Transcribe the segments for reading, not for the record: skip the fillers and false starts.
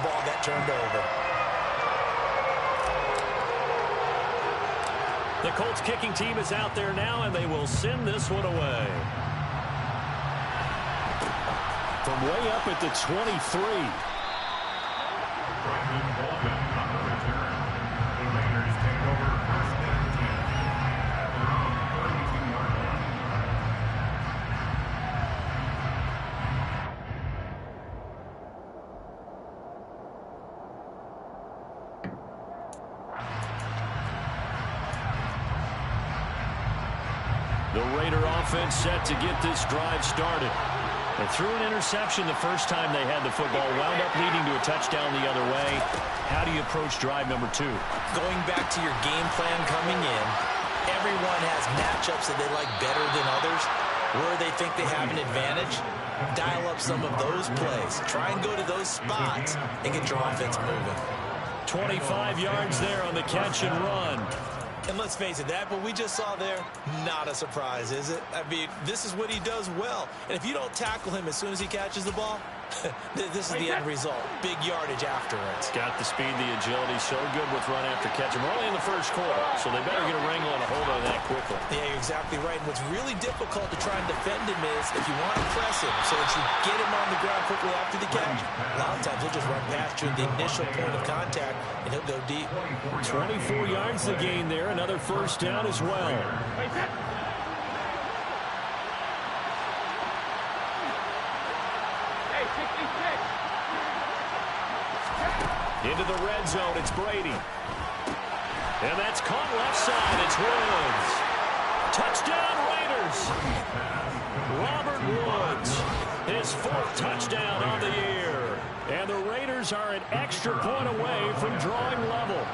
ball got turned over. The Colts kicking team is out there now, and they will send this one away. From way up at the 23. The Raider offense set to get this drive started. They threw an interception the first time they had the football, wound up leading to a touchdown the other way. How do you approach drive number 2? Going back to your game plan coming in, everyone has matchups that they like better than others. Where they think they have an advantage, dial up some of those plays. Try and go to those spots and get your offense moving. 25 yards there on the catch and run. And let's face it, that what we just saw there, not a surprise, is it? I mean, this is what he does well. And if you don't tackle him as soon as he catches the ball, this is the end result. Big yardage afterwards. Got the speed, the agility, so good with run after catch. We're only in the first quarter, so they better get a wrangle and a hold on that quickly. Yeah, you're exactly right. And what's really difficult to try and defend him is if you want to press him so that you get him on the ground quickly after the catch. A lot of times he'll just run past you at the initial point of contact, and he'll go deep. 24 yards to gain there. Another first down as well. Into the red zone, it's Brady. And that's caught left side, it's Woods. Touchdown Raiders. Robert Woods, his 4th touchdown on the year. And the Raiders are an extra point away from drawing level.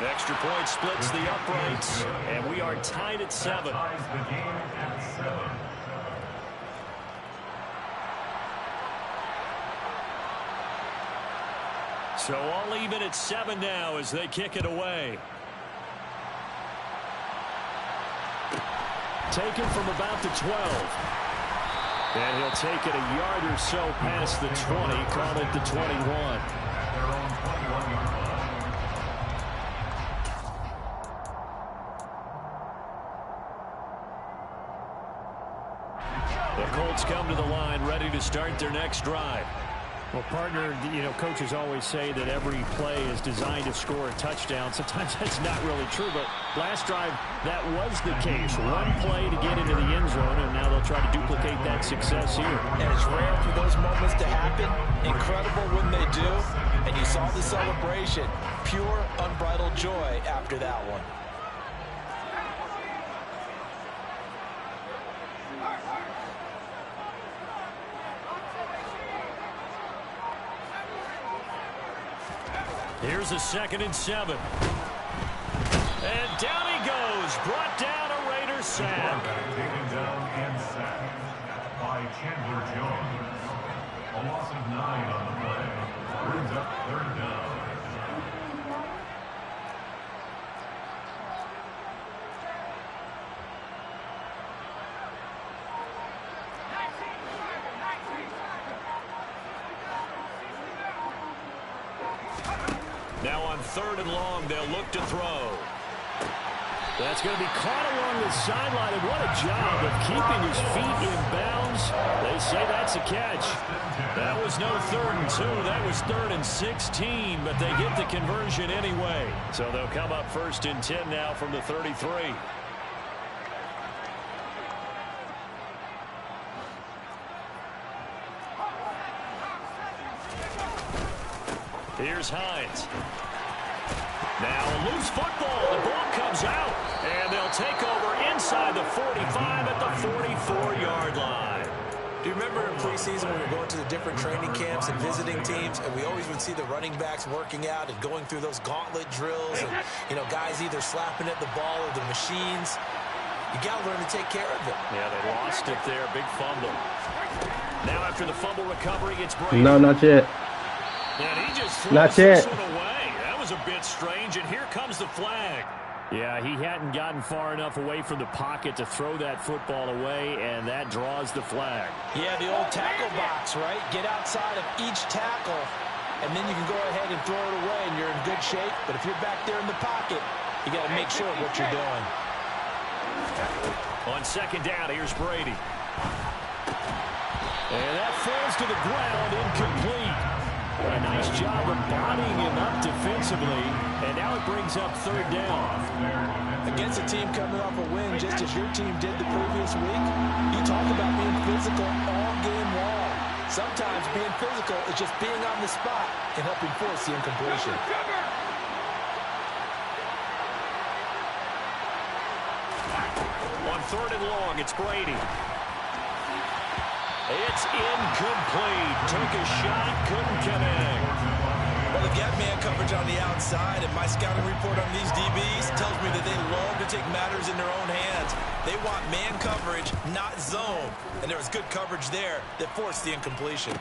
Extra point splits the uprights, and we are tied at 7. So all even at 7 now as they kick it away. Taken from about the 12. And he'll take it a yard or so past the 20, call it the 21. The Colts come to the line ready to start their next drive. Well, partner, coaches always say that every play is designed to score a touchdown. Sometimes that's not really true, but last drive, that was the case. One play to get into the end zone, and now they'll try to duplicate that success here. And it's rare for those moments to happen. Incredible when they do. And you saw the celebration. Pure, unbridled joy after that one. Here's a 2nd and 7. And down he goes. Brought down a Raiders sack. Taken down and sacked by Chandler Jones. A loss of 9 on the play. Brings up 3rd down. Now on 3rd and long, they'll look to throw. That's going to be caught along the sideline, and what a job of keeping his feet in bounds. They say that's a catch. That was no 3rd and 2. That was 3rd and 16, but they get the conversion anyway. So they'll come up 1st and 10 now from the 33. Here's Hines. Now a loose football. The ball comes out, and they'll take over inside the 45 at the 44-yard line. Do you remember in preseason when we were going to the different training camps and visiting teams, and we always would see the running backs working out and going through those gauntlet drills, and guys either slapping at the ball or the machines. You got to learn to take care of it. Yeah, they lost it there. Big fumble. Now after the fumble recovery, it's Brady. No, not yet. And he just throws this one away. That was a bit strange, and here comes the flag. Yeah, he hadn't gotten far enough away from the pocket to throw that football away, and that draws the flag. Yeah, the old tackle box, right? Get outside of each tackle, and then you can go ahead and throw it away, and you're in good shape. But if you're back there in the pocket, you got to make sure of what you're doing. On second down, here's Brady. And that falls to the ground, incomplete. A nice job of bodying him up defensively, and now it brings up third down. Against a team coming off a win, just as your team did the previous week, you talk about being physical all game long. Sometimes being physical is just being on the spot and helping force the incompletion. On third and long, it's Brady. It's incomplete. Took a shot, couldn't connect. Well, they've got man coverage on the outside, and my scouting report on these DBs tells me that they love to take matters in their own hands. They want man coverage, not zone. And there was good coverage there that forced the incompletion.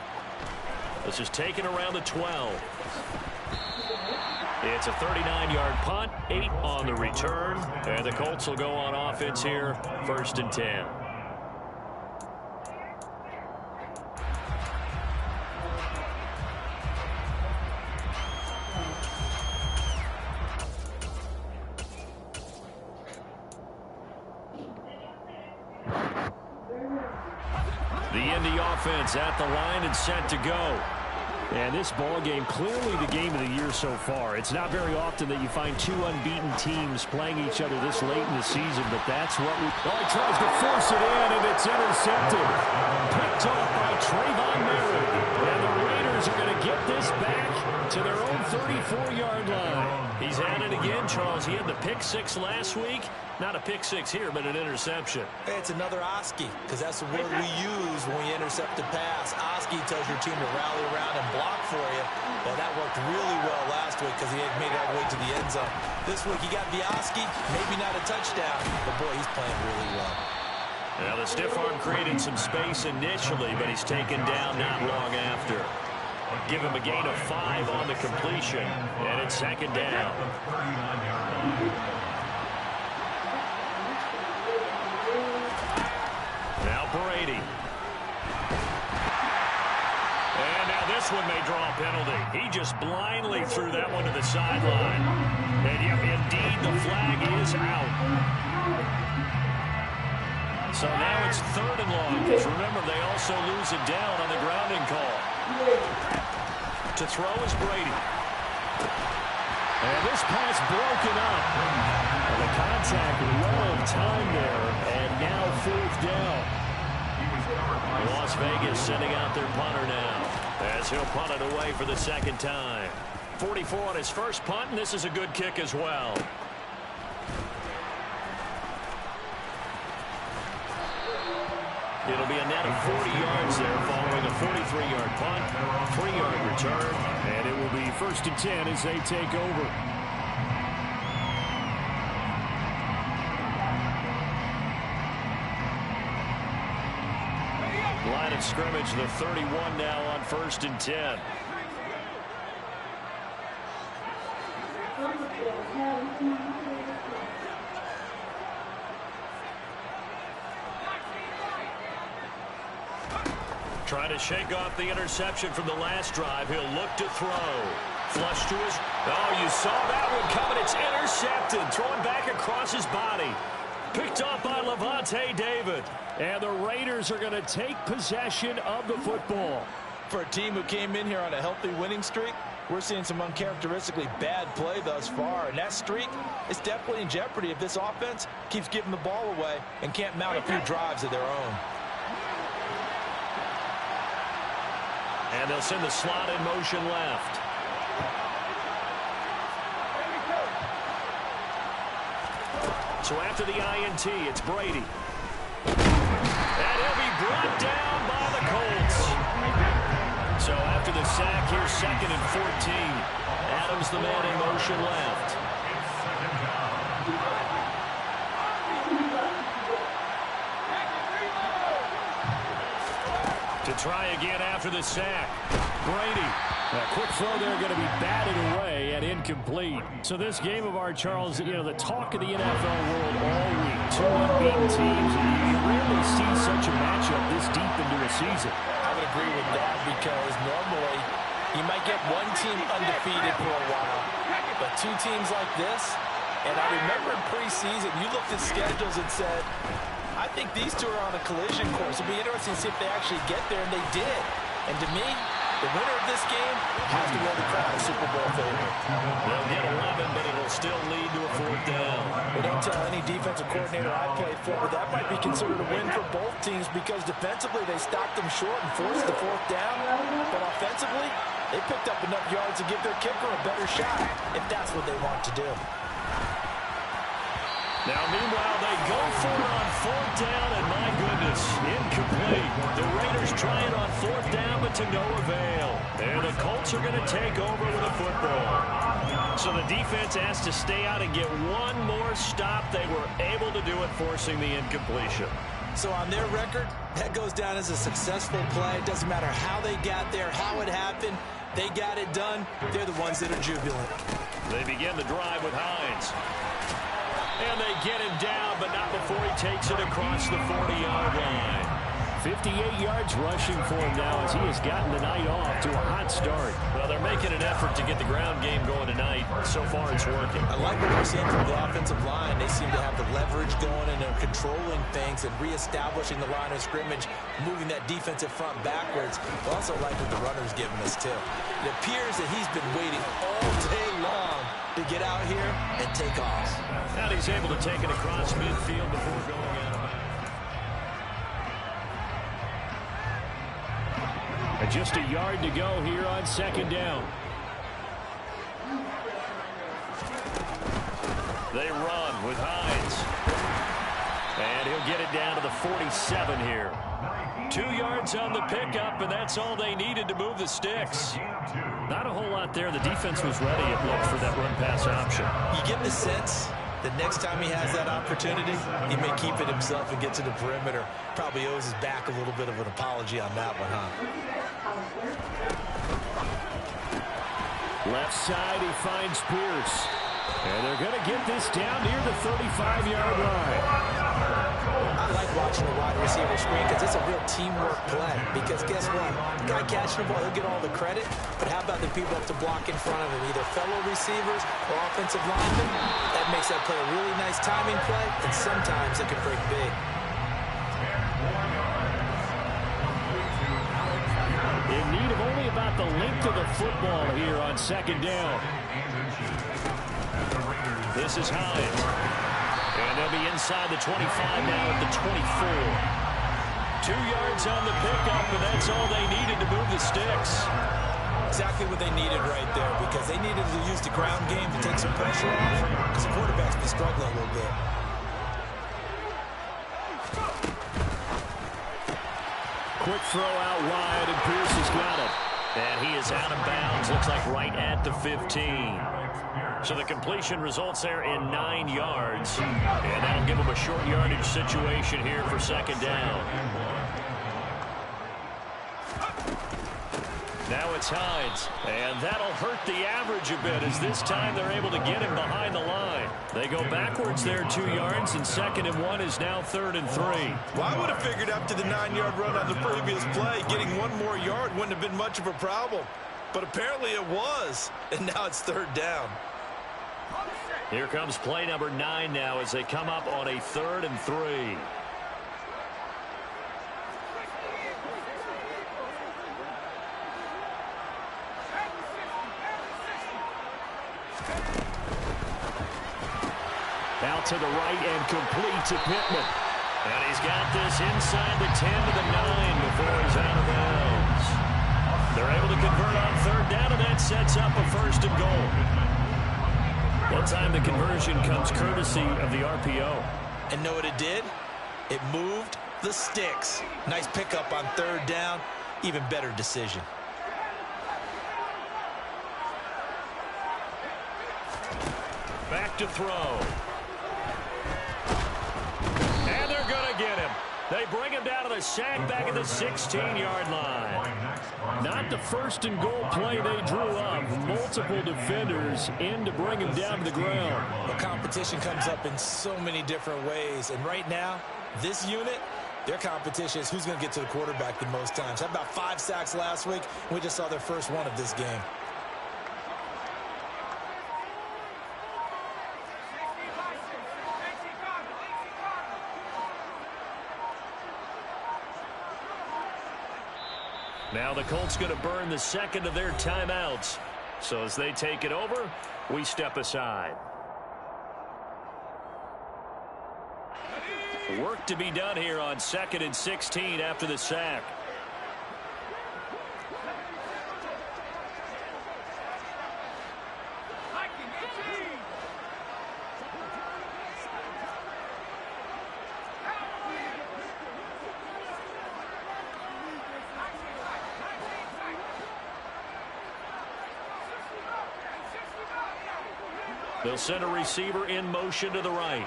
This is taken around the 12. It's a 39-yard punt, 8 on the return. And the Colts will go on offense here, 1st and 10. The Indy offense at the line and set to go. And this ball game, clearly the game of the year so far. It's not very often that you find two unbeaten teams playing each other this late in the season, but that's what we... Oh, he tries to force it in, and it's intercepted. Picked off by Trayvon Merritt. And the Raiders are going to get this back to their own 34-yard line. He's at it again, Charles. He had the pick six last week. Not a pick six here, but an interception. Hey, it's another Oski, because that's the word we use when we intercept a pass. Oski tells your team to rally around and block for you. Well, that worked really well last week because he had made our way to the end zone. This week he got the Oski, maybe not a touchdown, but boy, he's playing really well. Now the stiff arm created some space initially, but he's taken down not long after. Give him a gain of 5 on the completion, and it's second down. Now Brady. And now this one may draw a penalty. He just blindly threw that one to the sideline. And yep, indeed, the flag is out. So now it's third and long, because remember, they also lose it down on the grounding call. To throw is Brady. And this pass broken up. And the contact well in time there, and now fourth down. Las Vegas sending out their punter now, as he'll punt it away for the second time. 44 on his first punt, and this is a good kick as well. It'll be a net of 40 yards there following a 43-yard punt, 3-yard return, and it will be 1st and 10 as they take over. Line of scrimmage, the 31 now on 1st and 10. Trying to shake off the interception from the last drive. He'll look to throw. Flush to his... Oh, you saw that one coming. It's intercepted. Throwing back across his body. Picked off by Levante David. And the Raiders are going to take possession of the football. For a team who came in here on a healthy winning streak, we're seeing some uncharacteristically bad play thus far. And that streak is definitely in jeopardy if this offense keeps giving the ball away and can't mount a few drives of their own. And they'll send the slot in motion left. So after the INT, it's Brady. And he'll be brought down by the Colts. So after the sack, here's 2nd and 14. Adams the man in motion left. To try again after the sack. Brady. A quick throw there going to be batted away and incomplete. So this game of our, Charles, you know, the talk of the NFL world all week. Two unbeaten teams, and you rarely see such a matchup this deep into a season. I would agree with that because normally you might get one team undefeated for a while, but two teams like this, and I remember in preseason, you looked at schedules and said, I think these two are on a collision course. It'll be interesting to see if they actually get there, and they did. And to me, the winner of this game has to wear the crown of Super Bowl favorite. They'll get 11, but it'll still lead to a 4th down. Well, don't tell any defensive coordinator I played for, but that might be considered a win for both teams because defensively they stopped them short and forced the 4th down. But offensively, they picked up enough yards to give their kicker a better shot if that's what they want to do. Now, meanwhile, they go for it on 4th down, and my goodness, incomplete. The Raiders try it on 4th down, but to no avail. And the Colts are going to take over with a football. So the defense has to stay out and get one more stop. They were able to do it, forcing the incompletion. So on their record, that goes down as a successful play. It doesn't matter how they got there, how it happened. They got it done. They're the ones that are jubilant. They begin the drive with Hines. And they get him down, but not before he takes it across the 40-yard line. 58 yards rushing for him now as he has gotten the night off to a hot start. Well, they're making an effort to get the ground game going tonight. So far, it's working. I like what we're seeing from the offensive line. They seem to have the leverage going, and they're controlling things and reestablishing the line of scrimmage, moving that defensive front backwards. I also like what the runner's giving us, too. It appears that he's been waiting all day long to get out here and take off. And he's able to take it across midfield before going out. And just a yard to go here on 2nd down. They run with Hines. And he'll get it down to the 47 here. 2 yards on the pickup, and that's all they needed to move the sticks. Not a whole lot there. The defense was ready, it looked, for that run-pass option. You get the sense that next time he has that opportunity, he may keep it himself and get to the perimeter. Probably owes his back a little bit of an apology on that one, huh? Left side, he finds Pierce. And they're going to get this down near the 35-yard line. I like watching the wide receiver screen because it's a real teamwork play. Because guess what? The guy catching the ball, he'll get all the credit. But how about the people up to block in front of him? Either fellow receivers or offensive linemen. That makes that play a really nice timing play. And sometimes it can break big. In need of only about the length of the football here on 2nd down. This is Hines. And they'll be inside the 25 now at the 24. 2 yards on the pickup, and that's all they needed to move the sticks. Exactly what they needed right there, because they needed to use the ground game to take some pressure off, because the quarterback's been struggling a little bit. Quick throw out wide, and Pierce has got it. And he is out of bounds, looks like right at the 15. So the completion results there in 9 yards. And that'll give him a short yardage situation here for 2nd down. Now it's Hines. And that'll hurt the average a bit as this time they're able to get him behind the line. They go backwards there 2 yards, and 2nd and 1 is now 3rd and 3. Well, I would have figured after the 9-yard run on the previous play, getting 1 more yard wouldn't have been much of a problem. But apparently it was, and now it's 3rd down. Here comes play number 9 now as they come up on a 3rd and 3. Out to the right and complete to Pittman. And he's got this inside the 10 to the 9 before he's out of bounds. They're able to convert on 3rd down, and that sets up a 1st and goal. That time the conversion comes courtesy of the RPO. And know what it did? It moved the sticks. Nice pickup on 3rd down. Even better decision. Back to throw. And they're going to get him. They bring him down to the sack back at the 16-yard line. Not the first and goal play they drew up. Multiple defenders in to bring him down to the ground. The competition comes up in so many different ways. And right now, this unit, their competition is who's going to get to the quarterback the most times. Had about 5 sacks last week, and we just saw their first one of this game. Now the Colts going to burn the second of their timeouts. So as they take it over, we step aside. Work to be done here on 2nd and 16 after the sack. They'll send a receiver in motion to the right.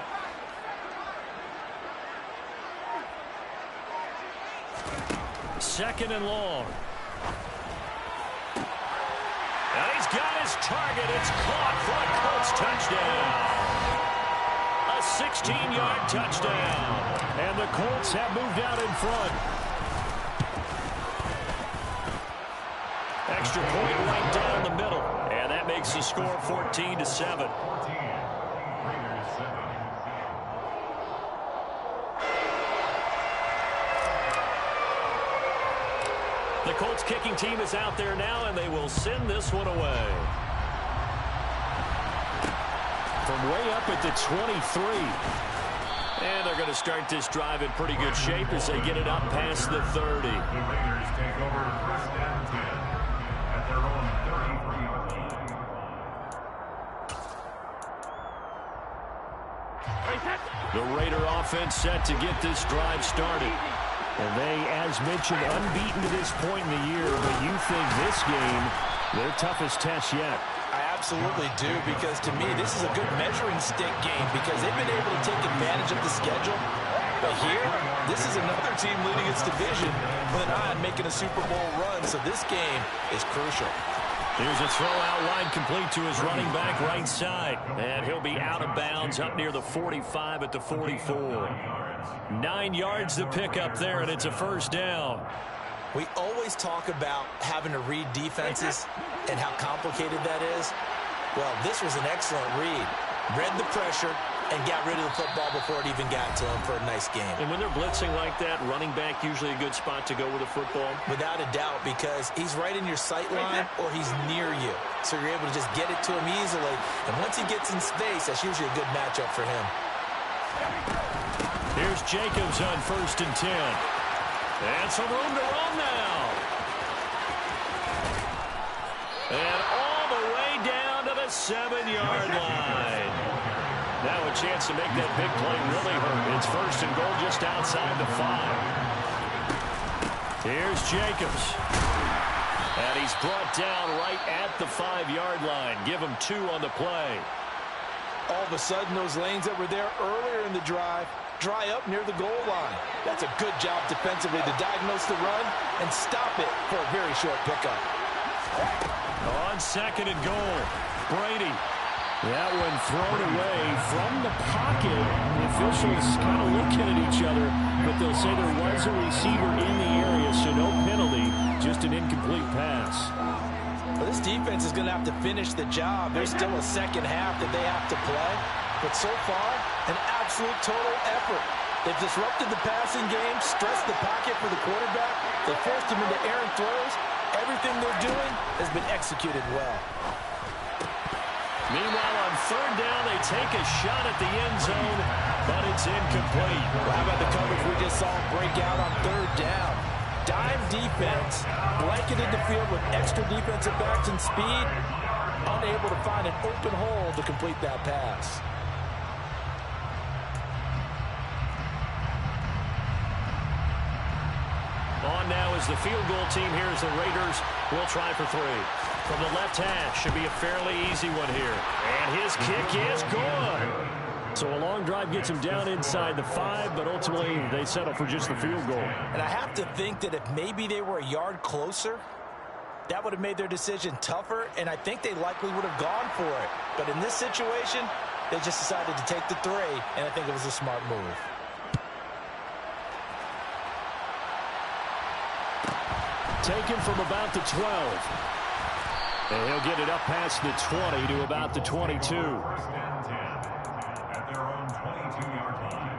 Second and long. And he's got his target. It's caught for a Colts touchdown. A 16-yard touchdown. And the Colts have moved out in front. Extra point right down the middle. And that makes the score 14-7. The Colts kicking team is out there now, and they will send this one away. From way up at the 23. And they're going to start this drive in pretty good shape as they get it up past the 30. The Raiders take over first and 10 at their own 33-yard line. The Raider offense set to get this drive started. And they, as mentioned, unbeaten to this point in the year, but you think this game, their toughest test yet. I absolutely do, because to me, this is a good measuring stick game because they've been able to take advantage of the schedule. But here, this is another team leading its division with an eye on making a Super Bowl run, so this game is crucial. Here's a throw out line complete to his running back right side. And he'll be out of bounds up near the 45 at the 44. 9 yards to pick up there, and it's a first down. We always talk about having to read defenses and how complicated that is. Well, this was an excellent read. Read the pressure and got rid of the football before it even got to him for a nice game. And when they're blitzing like that, running back usually a good spot to go with the football? Without a doubt, because he's right in your sight line or he's near you. So you're able to just get it to him easily. And once he gets in space, that's usually a good matchup for him. Here's Jacobs on 1st and 10. And some room to run now. And all the way down to the 7-yard line. Now a chance to make that big play really hurt. It's 1st and goal just outside the 5. Here's Jacobs. And he's brought down right at the 5-yard line. Give him 2 on the play. All of a sudden, those lanes that were there earlier in the drive dry up near the goal line. That's a good job defensively to diagnose the run and stop it for a very short pickup. On 2nd and goal, Brady. That one thrown away from the pocket. The officials kind of looking at each other, but they'll say there was a receiver in the area, so no penalty, just an incomplete pass. Well, this defense is going to have to finish the job. There's still a second half that they have to play, but so far, an absolute total effort. They've disrupted the passing game, stressed the pocket for the quarterback. They forced him into errant throws. Everything they're doing has been executed well. Meanwhile, on 3rd down, they take a shot at the end zone, but it's incomplete. Well, how about the coverage we just saw break out on 3rd down? Dime defense, blanketed the field with extra defensive backs and speed, unable to find an open hole to complete that pass. On now is the field goal team here as the Raiders will try for 3. From the left hash, should be a fairly easy one here. And his kick is good. So a long drive gets them down inside the 5, but ultimately they settle for just the field goal. And I have to think that if maybe they were a yard closer, that would have made their decision tougher, and I think they likely would have gone for it. But in this situation, they just decided to take the 3, and I think it was a smart move. Taken from about the 12. And he'll get it up past the 20 to about the 22. First and 10 at their own 22-yard line.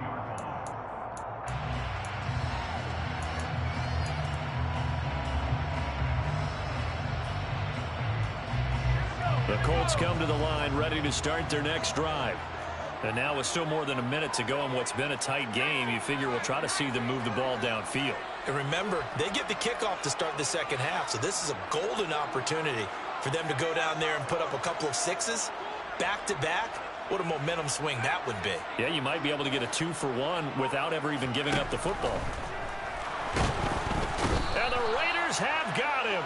The Colts come to the line ready to start their next drive. And now with still more than a minute to go in what's been a tight game, you figure we'll try to see them move the ball downfield. And remember, they get the kickoff to start the second half, so this is a golden opportunity for them to go down there and put up a couple of 6s back-to-back. What a momentum swing that would be. Yeah, you might be able to get a 2-for-1 without ever even giving up the football. And the Raiders have got him.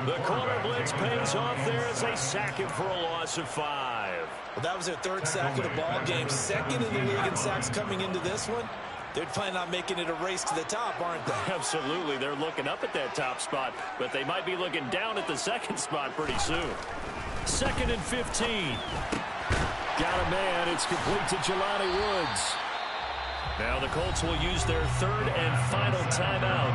The corner blitz pays off there as they sack him for a loss of 5. Well, that was their 3rd sack of the ball game. 2nd in the league in sacks coming into this one. They're planning on making it a race to the top, aren't they? Absolutely. They're looking up at that top spot, but they might be looking down at the 2nd spot pretty soon. 2nd and 15. Got a man. It's complete to Jelani Woods. Now the Colts will use their 3rd and final timeout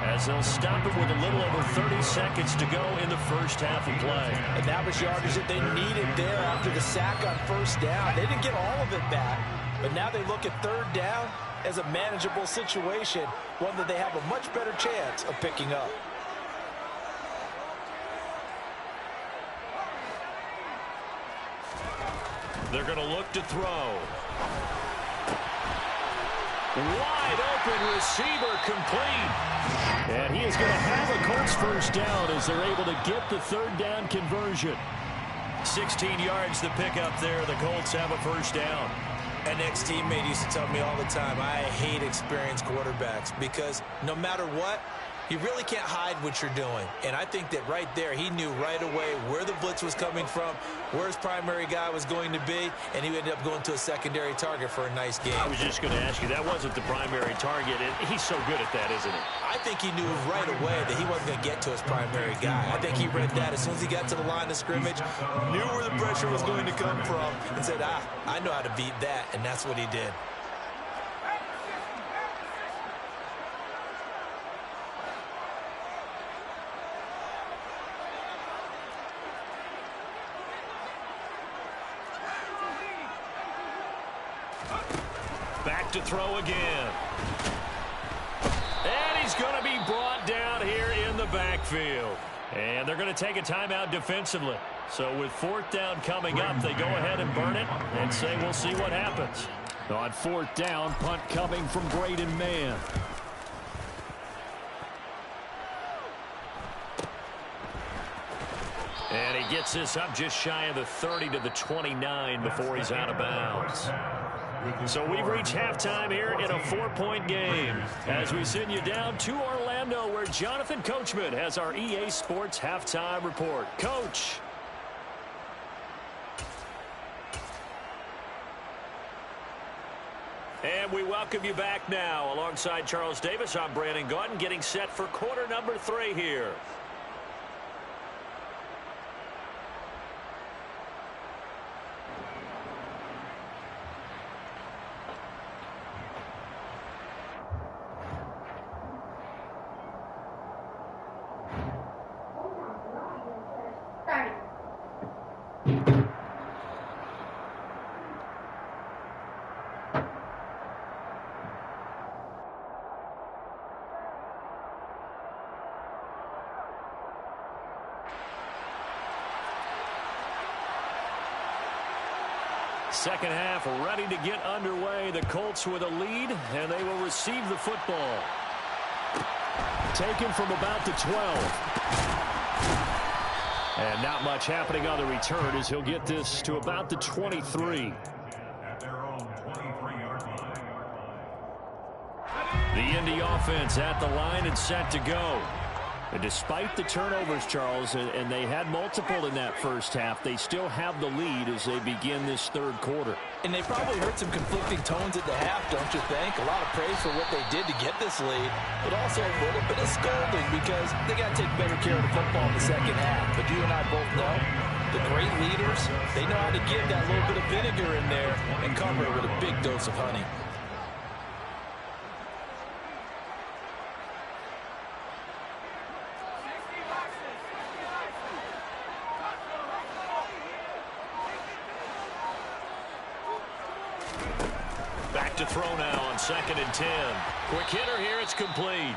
as they'll stop it with a little over 30 seconds to go in the first half of play. And that was yardage that they needed there after the sack on 1st down. They didn't get all of it back, but now they look at 3rd down as a manageable situation, one that they have a much better chance of picking up. They're going to look to throw. Wide open receiver complete. And he is going to have a Colts 1st down as they're able to get the 3rd down conversion. 16 yards to pick up there. The Colts have a 1st down. An ex-teammate used to tell me all the time, I hate experienced quarterbacks because no matter what, you really can't hide what you're doing. And I think that right there, he knew right away where the blitz was coming from, where his primary guy was going to be, and he ended up going to a secondary target for a nice game. I was just going to ask you, that wasn't the primary target, and he's so good at that, isn't he? I think he knew right away that he wasn't going to get to his primary guy. I think he read that as soon as he got to the line of scrimmage, knew where the pressure was going to come from, and said, I know how to beat that, and that's what he did. Back to throw again. And he's going to be brought down here in the backfield. And they're going to take a timeout defensively. So with 4th down coming up, they go ahead and burn it and say we'll see what happens. On 4th down, punt coming from Braden Mann. And he gets this up just shy of the 30 to the 29 before he's out of bounds. So we've reached halftime here in a 4-point game as we send you down to Orlando where Jonathan Coachman has our EA Sports halftime report. Coach. And we welcome you back now. Alongside Charles Davis, I'm Brandon Gaudin getting set for quarter number 3 here. Second half ready to get underway. The Colts with a lead, and they will receive the football. Taken from about the 12. And not much happening on the return as he'll get this to about the 23. At their own 23-yard line. The Indy offense at the line and set to go. And despite the turnovers, Charles, and they had multiple in that first half, they still have the lead as they begin this third quarter. And they probably heard some conflicting tones at the half, don't you think? A lot of praise for what they did to get this lead, but also a little bit of scolding because they got to take better care of the football in the second half. But you and I both know the great leaders, they know how to give that little bit of vinegar in there and cover it with a big dose of honey. Back to throw now on 2nd and 10. Quick hitter here, it's complete.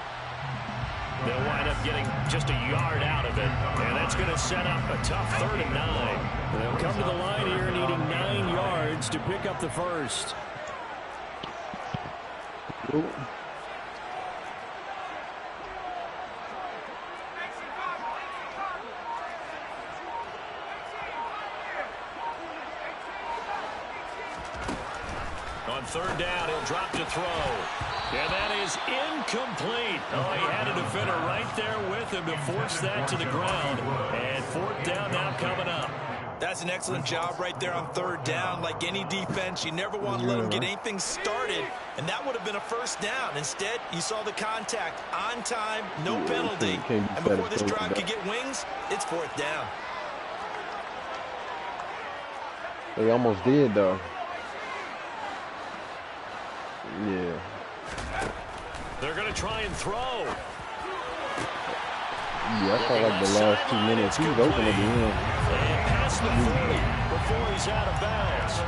They'll wind up getting just a yard out of it, and that's going to set up a tough 3rd and 9. They'll come to the line here needing 9 yards to pick up the first. Ooh. On 3rd down, he'll drop to throw. And that is incomplete. Oh, he had a defender right there with him to force that to the ground. And 4th down now coming up. That's an excellent job right there on 3rd down. Like any defense, you never want to let them get anything started, and that would have been a 1st down. Instead, you saw the contact on time, no penalty. And before this drive could get wings, it's 4th down. They almost did, though. Yeah. They're going to try and throw. Yeah, I felt like the last 2 minutes he was open at the end. And past the 40 before he's out of bounds.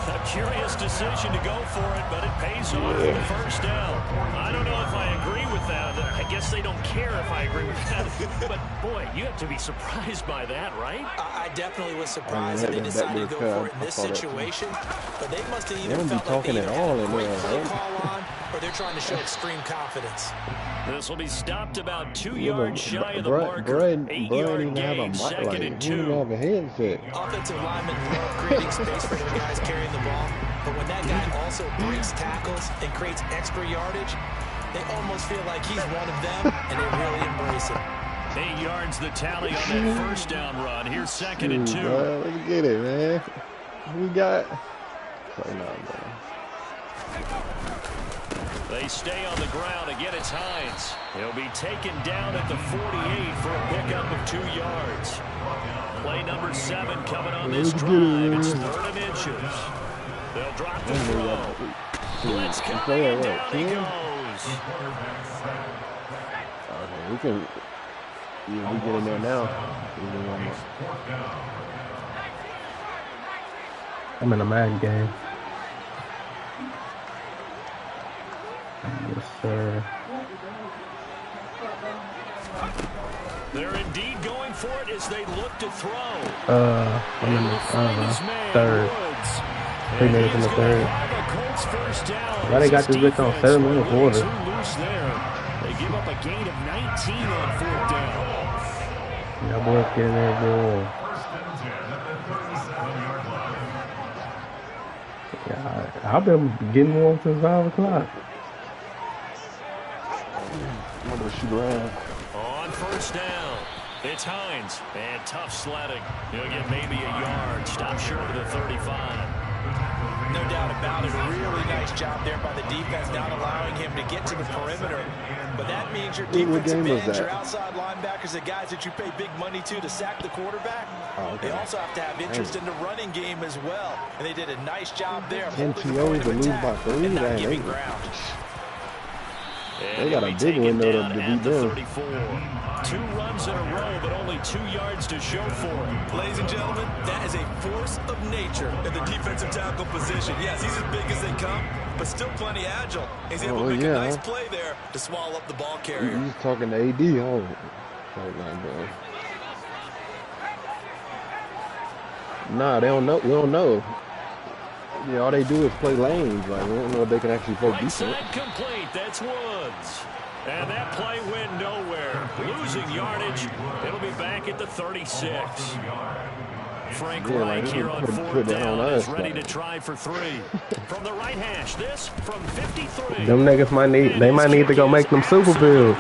A curious decision to go for it, but it pays off for the 1st down. I don't know if I agree with that. I guess they don't care if I agree with that. But, boy, you have to be surprised by that, right? I definitely was surprised that they decided to go for it in this situation. But they must have even felt like they either had a great play call on or they're trying to show extreme confidence. This will be stopped about 2 yards shy of the marker. 8-yard gain, 2nd and 2. Have a headset. Offensive linemen love creating space for their guys carrying the ball, but when that guy also breaks tackles and creates extra yardage, they almost feel like he's one of them, and they really embrace it. 8 yards the tally on that 1st down run. Here's 2nd and 2. Let's get it, man. We got... Play now, man. They stay on the ground. Again, it's Hines. He'll be taken down at the 48 for a pickup of 2 yards. Play number 7 coming on this drive. It's 3rd and inches. They'll drop the throw. Blitz coming, and down he goes. Okay, we can... Yeah, we get in there now. I'm in a Madden game. Yes, sir. They're indeed going for it as they look to throw. I'm in the 3rd. 3 minutes in the 3rd. Why they got this bitch on 7 minutes quarter? They give up a gain of 19 on 4th down. That boy's getting there, boy. Yeah, I've been getting warm since 5 o'clock. I'm gonna shoot around. On 1st down, it's Hines. And tough sledding. He'll get maybe a yard. Stop short of the 35. No doubt about it. A really nice job there by the defense, not allowing him to get to the perimeter. But that means your defensive ends, your outside linebackers, the guys that you pay big money to sack the quarterback, they also have to have interest in the running game as well. And they did a nice job there of holding the point of attack and not giving ground. They got a big window to beat them. 2 runs in a row, but only 2 yards to show for it. Ladies and gentlemen, that is a force of nature in the defensive tackle position. Yes, he's as big as they come, but still plenty agile. He's able to make a nice play there to swallow up the ball carrier. He's talking to AD, oh. Nah, they don't know. We don't know. Yeah, all they do is play lanes. Like, we don't know if they can actually play defense. Right side complete. That's Woods. And that play went nowhere. Losing yardage. It'll be back at the 36. Frank Reich here on 4th down is ready to try for 3. From the right hash, this from 53. Them niggas might need to go make them Super Bills.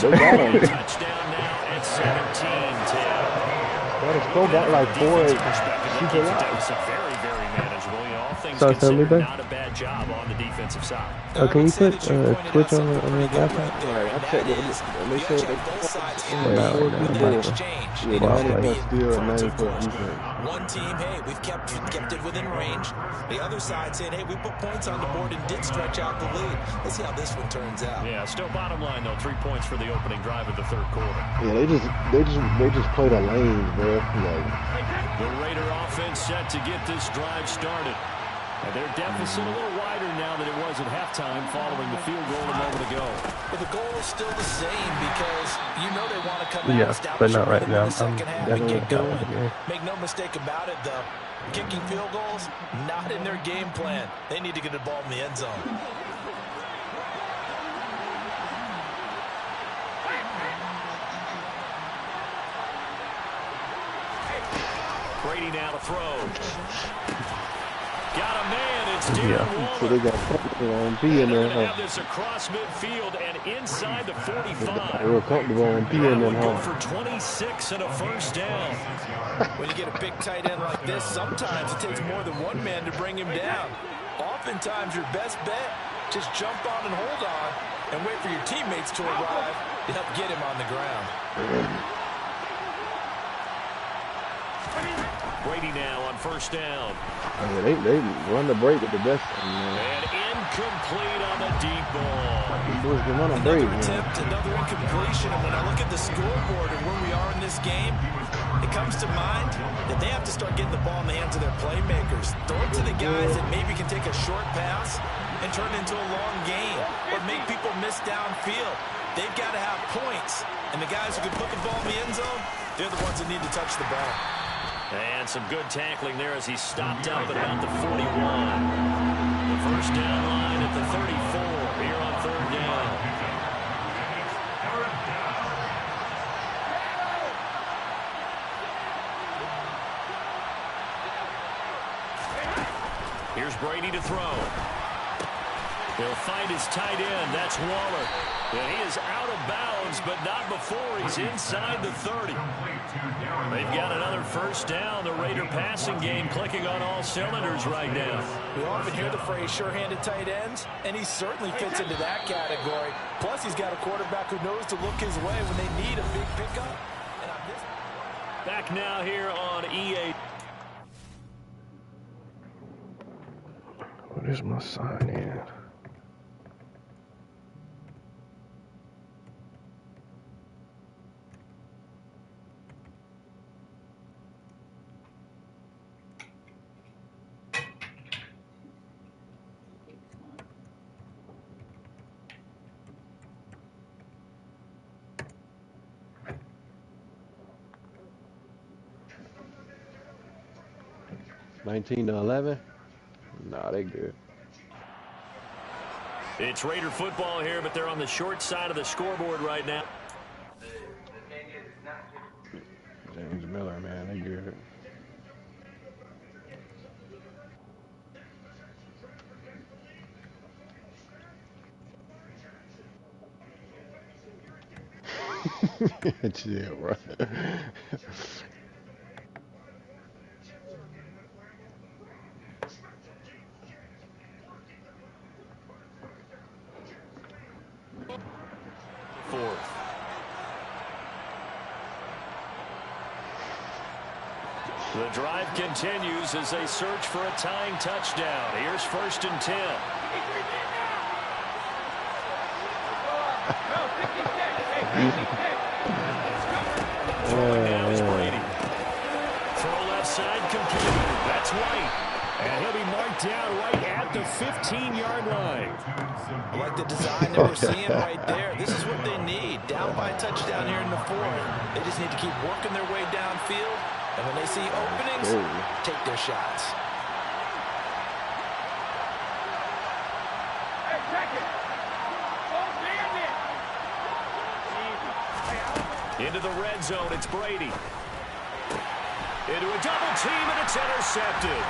Brings They up got a him. touchdown now at 17-10. That is still got like 4 super That lots. was very, very manageable. You know, all things So tell me considered, that. not a bad job on the defensive side. Can you put Twitch Twitch on the laptop? Right, I checked it. They said they both sides No, happy no, with no, that no. exchange. Yeah, Well, 90 like- plus still, Front, 90 of plus course. defense. One team, hey, we've kept it within range. The other side saying, hey, we put points on the board and did stretch out the lead. Let's see how this one turns out. Yeah, still bottom line, though. 3 points for the opening drive of the third quarter. Yeah, they just play the lanes, bro. Like, The Raider offense set to get this drive started. And their deficit a little wider now than it was at halftime following the field goal a moment ago. But the goal is still the same because you know they want to come Yeah, out, establish but not a right rhythm now. in the second half and definitely get not going. right now. Make no mistake about it, though. Kicking field goals, not in their game plan. They need to get the ball in the end zone. Brady now to throw. Got a man. It's Darren Yeah. Waller. so they got comfortable on B in They're there, going to huh? have this across midfield and inside the 45. Real comfortable on B in there, Would go huh? for 26 and a first down. When you get a big tight end like this, sometimes it takes more than one man to bring him down. Oftentimes, your best bet, just jump on and hold on and wait for your teammates to arrive to help get him on the ground. Brady now on first down. I mean, they run the break with the best of them, man. And incomplete on the deep ball. These boys can run a break, Another man. attempt, another incompletion, and when I look at the scoreboard and where we are in this game, it comes to mind that they have to start getting the ball in the hands of their playmakers. Throw it to the guys that maybe can take a short pass and turn it into a long game or make people miss downfield. They've got to have points, and the guys who can put the ball in the end zone, they're the ones that need to touch the ball. And some good tackling there as he stopped up at about the 41. The first down line at the 34 here on third down. Here's Brady to throw. He'll find his tight end. That's Waller. And he is out of bounds, but not before he's inside the 30. They've got another first down. The Raider passing game clicking on all cylinders right now. We often hear the phrase sure-handed tight ends, and he certainly fits into that category. Plus, he's got a quarterback who knows to look his way when they need a big pickup. And on this... Back now here on EA. What is my sign in? $19 to $11. Nah, they good. It's Raider football here, but they're on the short side of the scoreboard right now. James Miller, man, they good. Chill, bro. Fourth. The drive continues as they search for a tying touchdown. Here's 1st and 10. Now is Brady. Throw left side complete. That's White. And he'll be marked down right at the 15-yard line. I like the design that we're seeing right there. This is what they need. Down by a touchdown here in the fourth. They just need to keep working their way downfield. And when they see openings, take their shots. Into the red zone, it's Brady. Into a double team, and it's intercepted.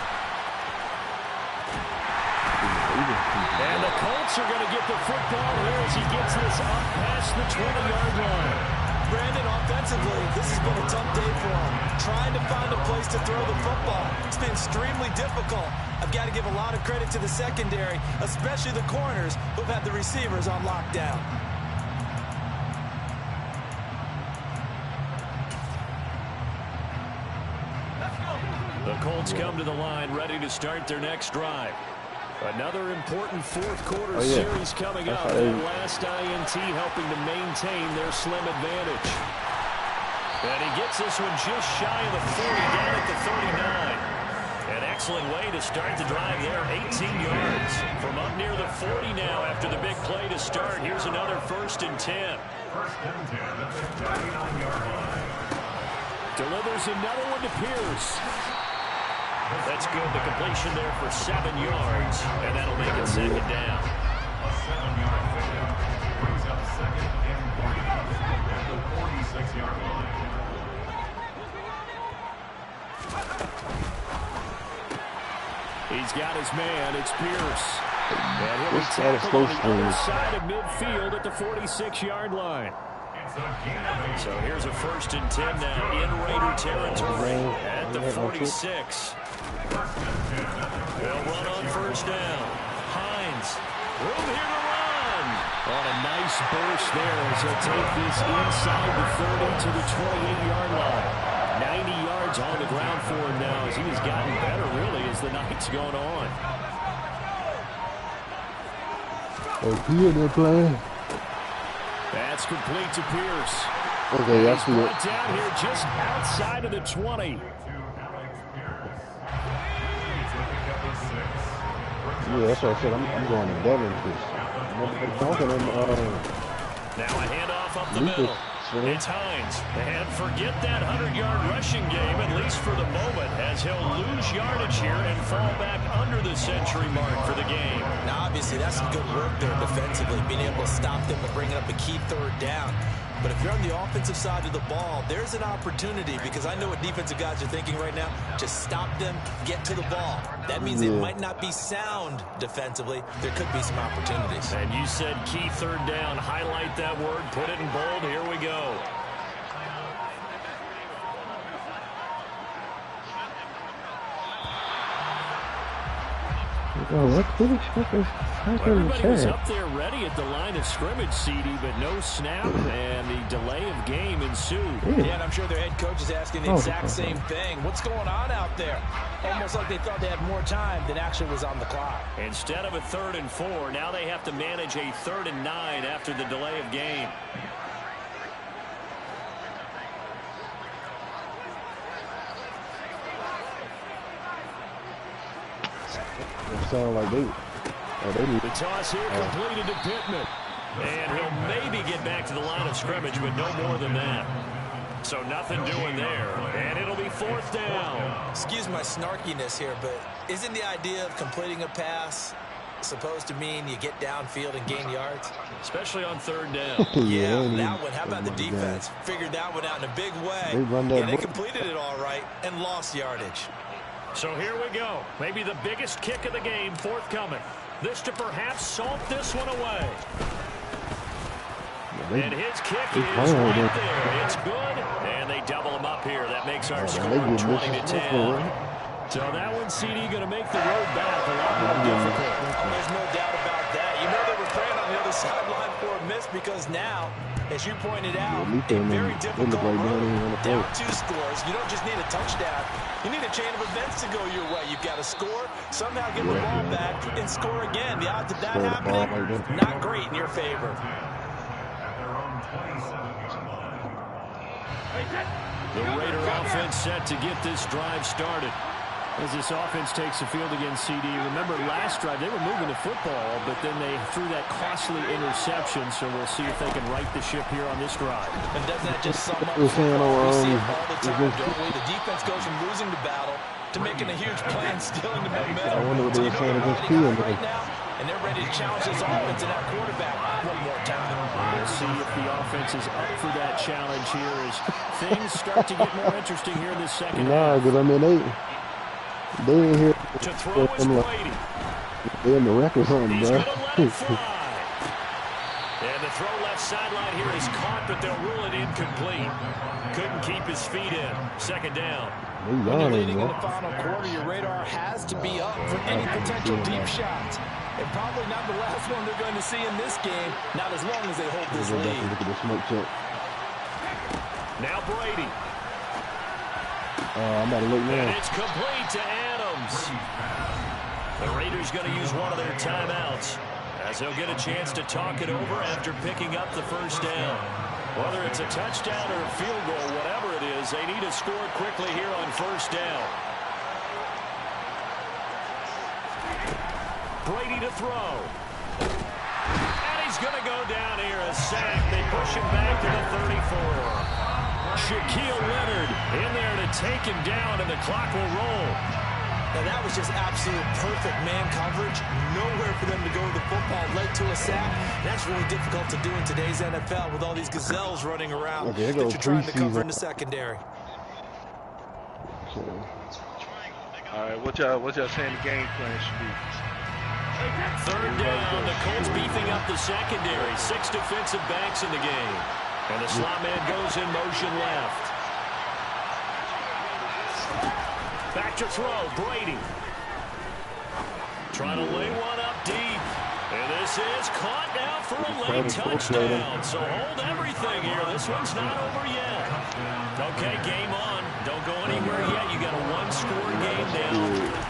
And the Colts are going to get the football here as he gets this up past the 20-yard line. Brandon, offensively, this has been a tough day for him. Trying to find a place to throw the football. It's been extremely difficult. I've got to give a lot of credit to the secondary, especially the corners who've had the receivers on lockdown. The Colts come to the line ready to start their next drive. Another important fourth-quarter series coming up. Their last INT helping to maintain their slim advantage. And he gets this one just shy of the 40, down at the 39. An excellent way to start the drive there, 18 yards. From up near the 40 now after the big play to start. Here's another 1st and 10. First and 10 at the 39-yard line. Delivers another one to Pierce. That's good. The completion there for 7 yards, and that'll make it 2nd down. A 7-yard pickup brings up 2nd and 3 at the 46-yard line. He's got his man. It's Pierce. And he'll be tackled on the other side of midfield at the 46-yard line. So here's a 1st and 10 now in Raider territory at the 46. They'll run on 1st down. Hines, room here to run. On a nice burst there as he'll take this inside the 30 to the 28-yard line. 90 yards on the ground for him now as he has gotten better, really, as the night's gone on. They're playing. That's complete to Pierce. Okay, that's He's brought down here just outside of the 20. Yeah, that's what I said. I'm going to Devin. Now a handoff up the middle. It's Hines. And forget that 100-yard rushing game, at least for the moment, as he'll lose yardage here and fall back under the century mark for the game. Now, obviously, that's some good work there defensively, being able to stop them and bringing up a key 3rd down. But if you're on the offensive side of the ball, there's an opportunity, because I know what defensive guys are thinking right now. Just stop them, get to the ball. That means it might not be sound defensively. There could be some opportunities. And you said key 3rd down. Highlight that word. Put it in bold. Here we go. Everybody was up there ready at the line of scrimmage, CD, but no snap, and the delay of game ensued. Yeah, and I'm sure their head coach is asking the exact same thing. What's going on out there? Almost like they thought they had more time than actually was on the clock. Instead of a 3rd and 4, now they have to manage a 3rd and 9 after the delay of game. Sound like they need the toss here completed to Pittman. And he'll maybe get back to the line of scrimmage, but no more than that. So nothing doing there. And it'll be 4th down. Excuse my snarkiness here, but isn't the idea of completing a pass supposed to mean you get downfield and gain yards? Especially on 3rd down. Yeah, that one. How about the defense? Figured that one out in a big way. They completed it all right and lost yardage. So here we go. Maybe the biggest kick of the game forthcoming. This to perhaps salt this one away. And his kick is right there. It's good. And they double him up here. That makes our score 20-10. So that one, CD, going to make the road back a lot more difficult. There's no doubt about that. You know they were praying on the other sideline for a miss, because now, as you pointed out, a very difficult road. Down 2 scores. You don't just need a touchdown. You need a chain of events to go your way. You've got to score, somehow get the ball back, and score again. The odds of that happening, not great in your favor. The Raider offense set to get this drive started. As this offense takes the field against CD. Remember last drive, they were moving the football, but then they threw that costly interception, so we'll see if they can right the ship here on this drive. And doesn't that just sum up we see it all the time, don't we? The defense goes from losing the battle to making a huge play and stealing the momentum. I wonder what they were saying against Keenan right now, and they're ready to challenge this offense and that quarterback one more time. We'll see if the offense is up for that challenge here as things start to get more interesting here in this second half. Because I mean, they in here. To throw is Brady. They're in the record something, He's bro. going to let it fly. And the throw left sideline here is caught, but they'll rule it incomplete. Couldn't keep his feet in. Second down. When you're leading in the final quarter, your radar has to be up for any potential deep shots. And probably not the last one they're going to see in this game, not as long as they hold this lead. Look at the smoke check. Now Brady. I'm about to look now. And it's complete to Adams. The Raiders going to use one of their timeouts, as they'll get a chance to talk it over after picking up the first down. Whether it's a touchdown or a field goal, whatever it is, they need to score quickly here on first down. Brady to throw. And he's going to go down here, a sack. They push him back to the 34. Shaquille Leonard in there to take him down, and the clock will roll. Now that was just absolute perfect man coverage. Nowhere for them to go with the football. Led to a sack. That's really difficult to do in today's NFL with all these gazelles running around that you're trying to cover in the secondary. All right, what y'all saying the game plan should be? Third down, the Colts beefing up the secondary. 6 defensive backs in the game. And the slot man goes in motion left. Back to throw, Brady. Trying to lay one up deep. And this is caught now for a late touchdown. So hold everything here. This one's not over yet. Okay, game on. Don't go anywhere yet. You got a one-score game now.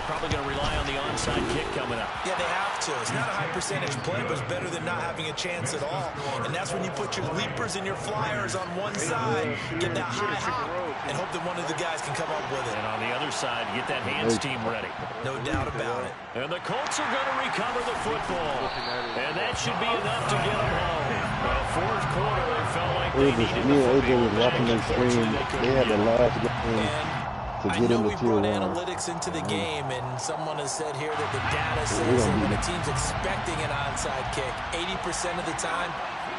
Probably going to rely on the onside kick coming up. Yeah, they have to. It's not a high percentage play, but it's better than not having a chance at all. And that's when you put your leapers and your flyers on one side, get that high hop, and hope that one of the guys can come up with it. And on the other side, get that hands team ready. No doubt about it. And the Colts are going to recover the football. And that should be enough to get them home. Well, fourth quarter, it felt like they needed Me and AJ was watching them screen. They had the last game. I know we brought analytics into the game, and someone has said here that the data says that when a team's expecting an onside kick, 80% of the time,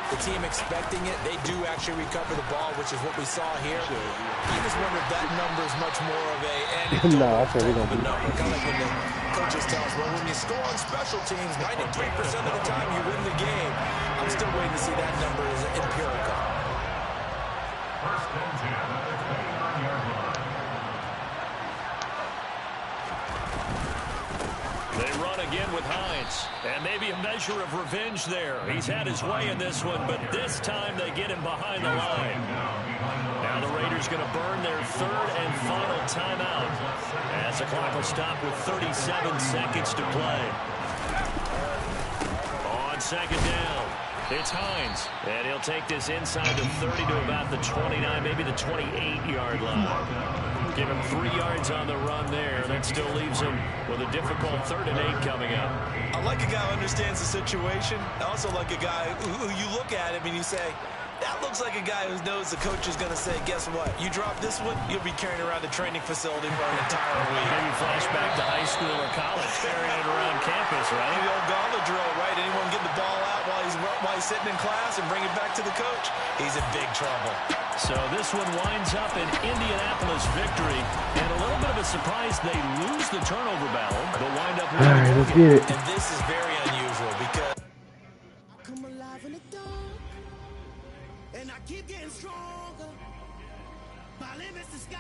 the team expecting it, they do actually recover the ball, which is what we saw here. I just wonder if that number is much more of a anecdotal type of a number. Kind of like when the coaches tell us, well, when you score on special teams, 93% of the time you win the game. I'm still waiting to see that number is empirical. First and 10 at the 29-yard line. They run again with Hines, and maybe a measure of revenge there. He's had his way in this one, but this time they get him behind the line. Now the Raiders going to burn their third and final timeout as the clock will stop with 37 seconds to play. On second down, it's Hines, and he'll take this inside the 30 to about the 29, maybe the 28-yard line. Give him 3 yards on the run there. That still leaves him with a difficult 3rd and 8 coming up. I like a guy who understands the situation. I also like a guy who you look at him and you say, that looks like a guy who knows the coach is going to say, guess what? You drop this one, you'll be carrying around the training facility for an entire week. Maybe flashback to high school or college, carrying it around campus, right? The old gauntlet drill, right? Anyone get the ball out while he's sitting in class and bring it back to the coach? He's in big trouble. So this one winds up an Indianapolis victory, and a little bit of a surprise they lose the turnover battle, but wind up winning. All right, let's get it. And this is very unusual because I come alive in the dark, and I keep getting stronger. My limit's the sky.